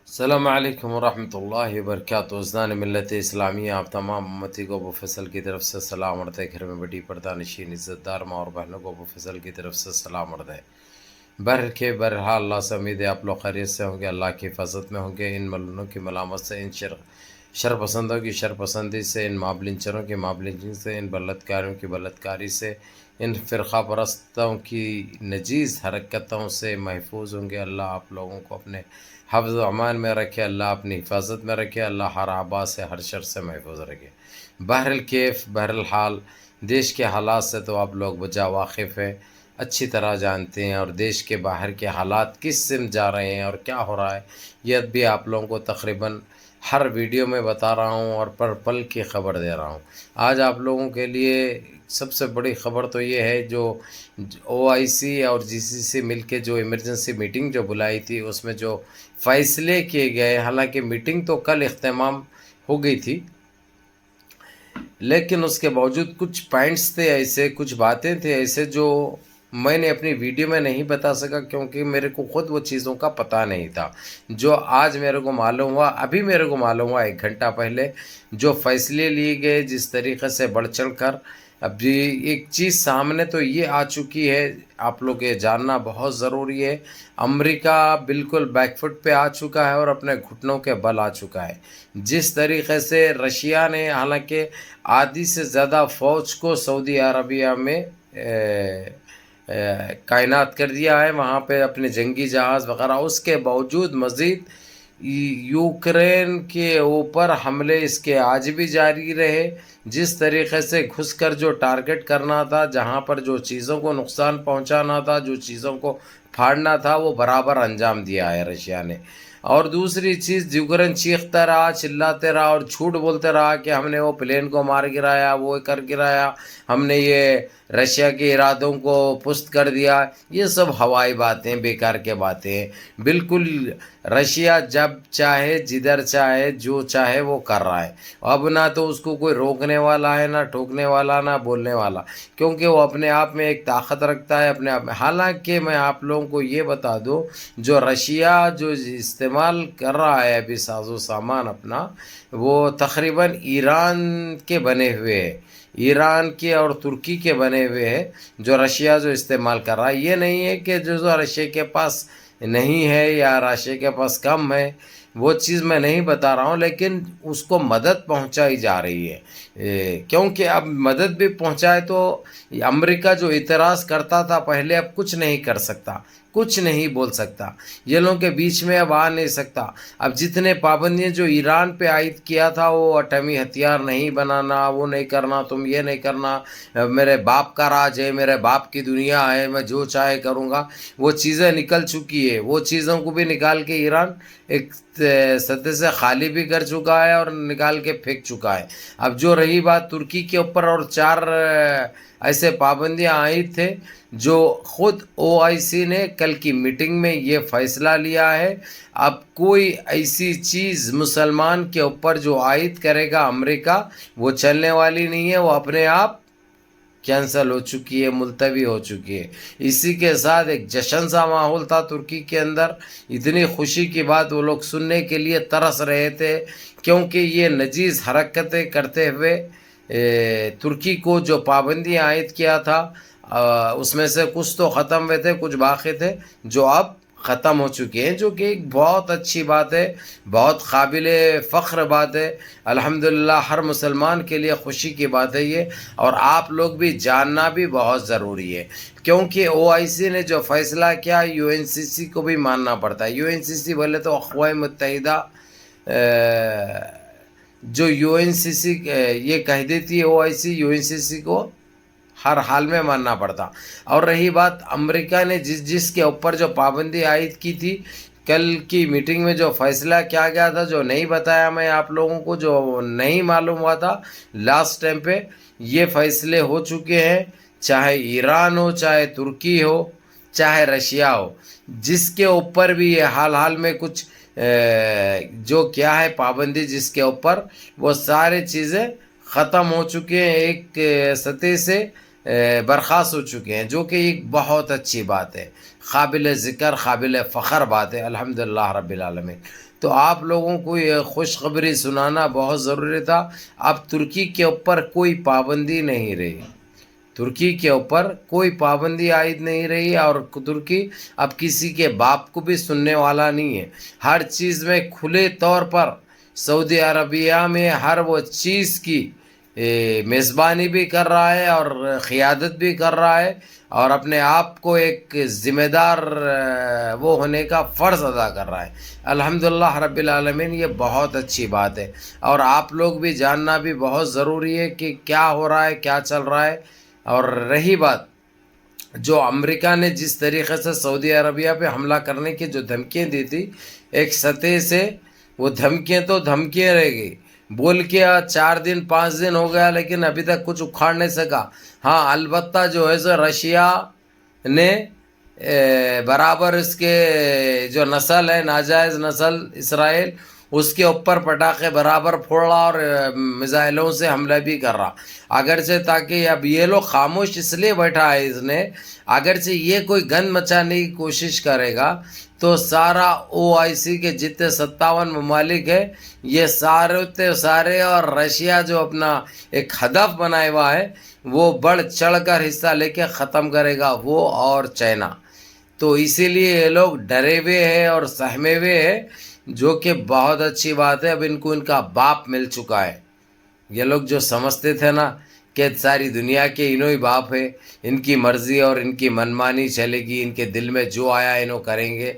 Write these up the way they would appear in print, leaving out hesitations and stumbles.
السلام علیکم ورحمۃ اللہ وبرکاتہ۔ ازدان ملت اسلامیہ، آپ تمام امتی کو ابو فضل کی طرف سے سلام عرض ہے۔ گھر میں بڑی پردہ نشین عزت دار ماں اور بہنوں کو ابو فضل کی طرف سے سلام عرض ہے۔ بہرحال اللہ سے امید ہے آپ لوگ خیریت سے ہوں گے، اللہ کی حفاظت میں ہوں گے، ان ملونوں کی ملامت سے، ان شر پسندوں کی شر پسندی سے، ان مابلنچروں کی مابلنچنگ سے، ان بلتکاریوں کی بلتکاری سے، ان فرقہ پرستوں کی نجیز حرکتوں سے محفوظ ہوں گے۔ اللہ آپ لوگوں کو اپنے حفظ و امان میں رکھے، اللہ اپنی حفاظت میں رکھے، اللہ ہر آبا سے ہر شر سے محفوظ رکھے۔ بہرحال دیش کے حالات سے تو آپ لوگ بجا واقف ہیں، اچھی طرح جانتے ہیں، اور دیش کے باہر کے حالات کس سمت جا رہے ہیں اور کیا ہو رہا ہے یہ بھی آپ لوگوں کو تقریباً ہر ویڈیو میں بتا رہا ہوں اور پر پل کی خبر دے رہا ہوں۔ آج آپ لوگوں کے لیے سب سے بڑی خبر تو یہ ہے، جو OIC اور GCC مل کے جو ایمرجنسی میٹنگ جو بلائی تھی، اس میں جو فیصلے کیے گئے، حالانکہ میٹنگ تو کل اختتام ہو گئی تھی، لیکن اس کے باوجود کچھ پوائنٹس تھے ایسے، کچھ باتیں تھے ایسے جو میں نے اپنی ویڈیو میں نہیں بتا سکا، کیونکہ میرے کو خود وہ چیزوں کا پتہ نہیں تھا۔ جو آج میرے کو معلوم ہوا، ابھی میرے کو معلوم ہوا 1 گھنٹہ پہلے، جو فیصلے لیے گئے جس طریقے سے بڑھ چڑھ کر، ابھی ایک چیز سامنے تو یہ آ چکی ہے، آپ لوگ یہ جاننا بہت ضروری ہے۔ امریکہ بالکل بیک فٹ پہ آ چکا ہے اور اپنے گھٹنوں کے بل آ چکا ہے۔ جس طریقے سے رشیا نے حالانکہ آدھی سے زیادہ فوج کو سعودی عربیہ میں تعینات کر دیا ہے، وہاں پہ اپنے جنگی جہاز وغیرہ، اس کے باوجود مزید یوکرین کے اوپر حملے اس کے آج بھی جاری رہے۔ جس طریقے سے گھس کر جو ٹارگٹ کرنا تھا، جہاں پر جو چیزوں کو نقصان پہنچانا تھا، جو چیزوں کو پھاڑنا تھا، وہ برابر انجام دیا ہے رشیا نے۔ اور دوسری چیز، یوکرین چیختا رہا، چلاتے رہا اور جھوٹ بولتے رہا کہ ہم نے وہ پلین کو مار گرایا، وہ کر گرایا، ہم نے یہ رشیا کے ارادوں کو پست کر دیا۔ یہ سب ہوائی باتیں، بیکار کے باتیں۔ بالکل رشیا جب چاہے، جدھر چاہے، جو چاہے وہ کر رہا ہے۔ اب نہ تو اس کو کوئی روکنے والا ہے، نہ ٹوکنے والا، نہ بولنے والا، کیونکہ وہ اپنے آپ میں ایک طاقت رکھتا ہے اپنے آپ میں۔ حالانکہ میں آپ لوگوں کو یہ بتا دوں، جو رشیا جو استعمال کر رہا ہے ابھی ساز و سامان اپنا، وہ تقریباً ایران کے بنے ہوئے ہے، ایران کے اور ترکی کے بنے ہوئے ہے، جو رشیا جو استعمال کر رہا ہے۔ یہ نہیں ہے کہ جو رشیا کے پاس نہیں ہے یا رشیا کے پاس کم ہے، وہ چیز میں نہیں بتا رہا ہوں، لیکن اس کو مدد پہنچائی جا رہی ہے، کیونکہ اب مدد بھی پہنچائے تو امریکہ جو اعتراض کرتا تھا پہلے، اب کچھ نہیں کر سکتا، کچھ نہیں بول سکتا، یہ لوگوں کے بیچ میں اب آ نہیں سکتا۔ اب جتنے پابندیاں جو ایران پہ عائد کیا تھا، وہ ایٹمی ہتھیار نہیں بنانا، وہ نہیں کرنا، تم یہ نہیں کرنا، میرے باپ کا راج ہے، میرے باپ کی دنیا ہے، میں جو چاہے کروں گا، وہ چیزیں نکل چکی ہے۔ وہ چیزوں کو بھی نکال کے ایران ایک سطح سے خالی بھی کر چکا ہے اور نکال کے پھینک چکا ہے۔ اب جو رہی بات ترکی کے اوپر، اور 4 ایسے پابندیاں عائد تھے، جو خود OIC نے کل کی میٹنگ میں یہ فیصلہ لیا ہے۔ اب کوئی ایسی چیز مسلمان کے اوپر جو عائد کرے گا امریکہ، وہ چلنے والی نہیں ہے، وہ اپنے آپ کینسل ہو چکی ہے، ملتوی ہو چکی ہے۔ اسی کے ساتھ ایک جشن سا ماحول تھا ترکی کے اندر، اتنی خوشی کی بات وہ لوگ سننے کے لیے ترس رہے تھے، کیونکہ یہ نجیز حرکتیں کرتے ہوئے ترکی کو جو پابندیاں عائد کیا تھا، اس میں سے کچھ تو ختم ہوئے تھے، کچھ باقی تھے جو اب ختم ہو چکے ہیں، جو کہ ایک بہت اچھی بات ہے، بہت قابل فخر بات ہے۔ الحمدللہ ہر مسلمان کے لیے خوشی کی بات ہے یہ، اور آپ لوگ بھی جاننا بھی بہت ضروری ہے، کیونکہ OIC نے جو فیصلہ کیا، UNCC کو بھی ماننا پڑتا ہے۔ UNCC بولے تو اقوام متحدہ، جو UNCC یہ کہہ دیتی ہے OIC، UNCC کو ہر حال میں ماننا پڑتا۔ اور رہی بات امریکہ نے جس کے اوپر جو پابندی عائد کی تھی، کل کی میٹنگ میں جو فیصلہ کیا گیا تھا، جو نہیں بتایا میں آپ لوگوں کو، جو نہیں معلوم ہوا تھا لاسٹ ٹائم پہ، یہ فیصلے ہو چکے ہیں۔ چاہے ایران ہو، چاہے ترکی ہو، چاہے رشیا ہو، جس کے اوپر بھی یہ حال میں کچھ جو کیا ہے پابندی جس کے اوپر، وہ سارے چیزیں ختم ہو چکے ہیں ایک سطح سے۔ برخاست ہو چکے ہیں، جو کہ ایک بہت اچھی بات ہے، قابل ذکر قابل فخر بات ہے، الحمدللہ رب العالمین۔ تو آپ لوگوں کو یہ خوشخبری سنانا بہت ضروری تھا۔ اب ترکی کے اوپر کوئی پابندی نہیں رہی، ترکی کے اوپر کوئی پابندی عائد نہیں رہی، اور ترکی اب کسی کے باپ کو بھی سننے والا نہیں ہے۔ ہر چیز میں کھلے طور پر سعودی عربیہ میں ہر وہ چیز کی میزبانی بھی کر رہا ہے اور قیادت بھی کر رہا ہے، اور اپنے آپ کو ایک ذمہ دار وہ ہونے کا فرض ادا کر رہا ہے، الحمدللہ رب العالمین۔ یہ بہت اچھی بات ہے، اور آپ لوگ بھی جاننا بھی بہت ضروری ہے کہ کیا ہو رہا ہے، کیا چل رہا ہے۔ اور رہی بات جو امریکہ نے جس طریقے سے سعودی عربیہ پہ حملہ کرنے کی جو دھمکیاں دی تھی، ایک سطح سے وہ دھمکیاں تو دھمکیاں رہ گئی، بول کے 4 دن 5 دن ہو گیا لیکن ابھی تک کچھ اکھاڑ نہیں سکا۔ ہاں البتہ جو ہے سو رشیا نے برابر اس کے جو نسل ہے ناجائز نسل اسرائیل، اس کے اوپر پٹاخے برابر پھوڑ رہا اور میزائلوں سے حملہ بھی کر رہا، اگرچہ تاکہ اب یہ لوگ خاموش اس لیے بیٹھا ہے اس نے، اگرچہ یہ کوئی گند مچانے کی کوشش کرے گا تو سارا OIC کے جتنے 57 ممالک ہیں یہ سارے اور رشیا جو اپنا ایک ہدف بنائے ہوا ہے وہ بڑھ چڑھ کر حصہ لے کے ختم کرے گا، وہ اور چائنا۔ تو اسی لیے یہ لوگ ڈرے ہوئے ہیں اور سہمے ہوئے ہیں، جو کہ بہت اچھی بات ہے۔ اب ان کو ان کا باپ مل چکا ہے۔ یہ لوگ جو سمجھتے تھے نا کہ ساری دنیا کے انہوں ہی باپ ہے، ان کی مرضی اور ان کی منمانی چلے گی، ان کے دل میں جو آیا انہوں کریں گے،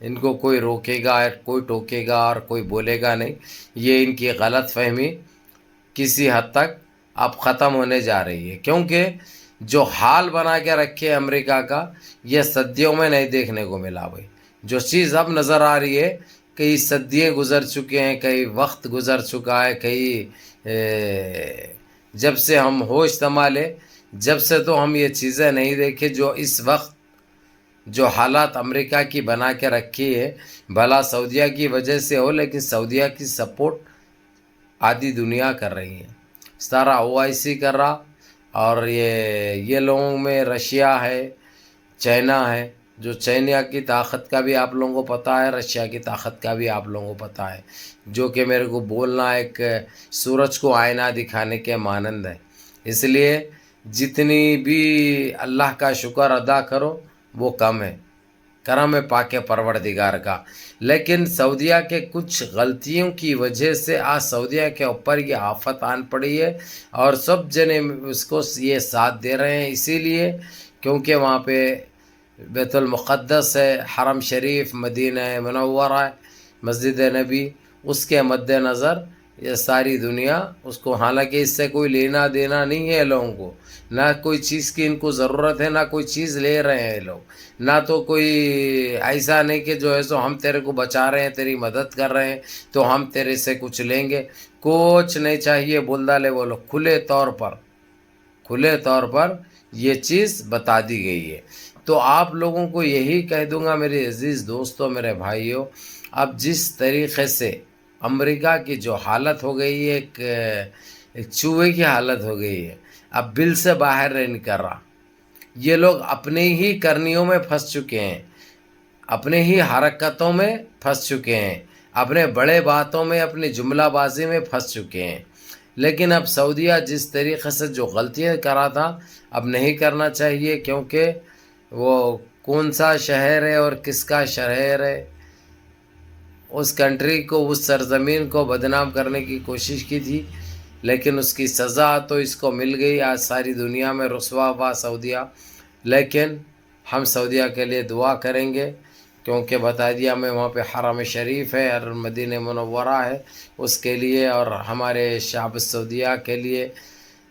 ان کو کوئی روکے گا، کوئی ٹوکے گا اور کوئی بولے گا نہیں، یہ ان کی غلط فہمی کسی حد تک اب ختم ہونے جا رہی ہے، کیونکہ جو حال بنا کے رکھے امریکہ کا یہ صدیوں میں نہیں دیکھنے کو ملا بھائی۔ جو چیز اب نظر آ رہی ہے، کئی صدیے گزر چکے ہیں، کئی وقت گزر چکا ہے، کئی جب سے ہم ہوش سنبھالے جب سے تو ہم یہ چیزیں نہیں دیکھے جو اس وقت جو حالات امریکہ کی بنا کے رکھی ہے، بھلا سعودیہ کی وجہ سے ہو، لیکن سعودیہ کی سپورٹ آدھی دنیا کر رہی ہے، سارا OIC کر رہا، اور یہ لوگوں میں رشیا ہے، چائنا ہے، جو چائنا کی طاقت کا بھی آپ لوگوں کو پتہ ہے، رشیا کی طاقت کا بھی آپ لوگوں کو پتہ ہے، جو کہ میرے کو بولنا ایک سورج کو آئینہ دکھانے کے مانند ہے۔ اس لیے جتنی بھی اللہ کا شکر ادا کرو وہ کم ہے، کرم ہے پاک پروردگار کا۔ لیکن سعودیہ کے کچھ غلطیوں کی وجہ سے آج سعودیہ کے اوپر یہ آفت آن پڑی ہے، اور سب جنے اس کو یہ ساتھ دے رہے ہیں، اسی لیے کیونکہ وہاں پہ بیت المقدس ہے، حرم شریف، مدینہ منورہ، مسجد نبی، اس کے مد نظر یہ ساری دنیا اس کو، حالانکہ اس سے کوئی لینا دینا نہیں ہے لوگوں کو، نہ کوئی چیز کی ان کو ضرورت ہے، نہ کوئی چیز لے رہے ہیں لوگ، نہ تو کوئی ایسا نہیں کہ جو ہے سو ہم تیرے کو بچا رہے ہیں، تیری مدد کر رہے ہیں تو ہم تیرے سے کچھ لیں گے، کچھ نہیں چاہیے۔ بول ڈالے وہ لوگ کھلے طور پر یہ چیز بتا دی گئی ہے۔ تو آپ لوگوں کو یہی کہہ دوں گا میرے عزیز دوستوں، میرے بھائیوں، اب جس طریقے سے امریکہ کی جو حالت ہو گئی ہے، ایک چوہے کی حالت ہو گئی ہے، اب بل سے باہر نہیں نکل رہا، یہ لوگ اپنے ہی کرنیوں میں پھنس چکے ہیں، اپنے ہی حرکتوں میں پھنس چکے ہیں، اپنے بڑے باتوں میں، اپنی جملہ بازی میں پھنس چکے ہیں۔ لیکن اب سعودیہ جس طریقے سے جو غلطیاں کرا تھا اب نہیں کرنا چاہیے، کیونکہ وہ کون سا شہر ہے اور کس کا شہر ہے، اس کنٹری کو، اس سرزمین کو بدنام کرنے کی کوشش کی تھی، لیکن اس کی سزا تو اس کو مل گئی، آج ساری دنیا میں رسوا ہوا سعودیہ۔ لیکن ہم سعودیہ کے لیے دعا کریں گے، کیونکہ بتا دیا میں وہاں پہ حرم شریف ہے اور مدینہ منورہ ہے، اس کے لیے اور ہمارے شعب سعودیہ کے لیے،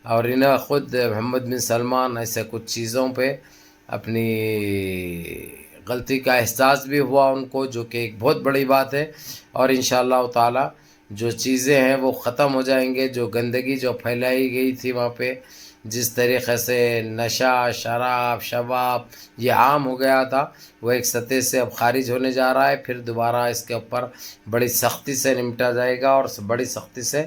اور انہیں خود محمد بن سلمان ایسے کچھ چیزوں پہ اپنی غلطی کا احساس بھی ہوا ان کو، جو کہ ایک بہت بڑی بات ہے، اور انشاءاللہ تعالی جو چیزیں ہیں وہ ختم ہو جائیں گے، جو گندگی جو پھیلائی گئی تھی وہاں پہ، جس طریقے سے نشہ، شراب، شباب یہ عام ہو گیا تھا، وہ ایک سطح سے اب خارج ہونے جا رہا ہے، پھر دوبارہ اس کے اوپر بڑی سختی سے نمٹا جائے گا اور بڑی سختی سے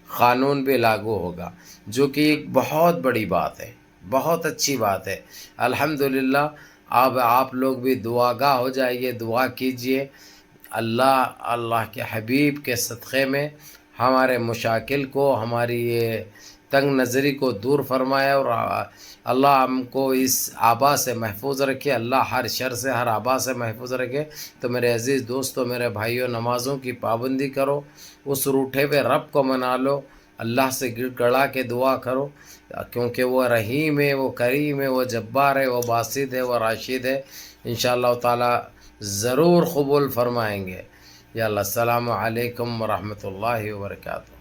قانون بھی لاگو ہوگا، جو کہ ایک بہت بڑی بات ہے، بہت اچھی بات ہے۔ الحمدللہ اب آپ لوگ بھی دعا گاہ ہو جائیے، دعا کیجئے، اللہ کے حبیب کے صدقے میں ہمارے مشاکل کو، ہماری یہ تنگ نظری کو دور فرمائے، اور اللہ ہم کو اس آبا سے محفوظ رکھے، اللہ ہر شر سے، ہر آبا سے محفوظ رکھے۔ تو میرے عزیز دوستو، میرے بھائیوں، نمازوں کی پابندی کرو، اس روٹھے ہوئے رب کو منا لو، اللہ سے گڑ گڑا کے دعا کرو، کیونکہ وہ رحیم ہے، وہ کریم ہے، وہ جبار ہے، وہ باسط ہے، وہ راشد ہے۔ انشاءاللہ تعالی ضرور قبول فرمائیں گے۔ یا اللہ، السلام علیکم ورحمۃ اللہ وبرکاتہ۔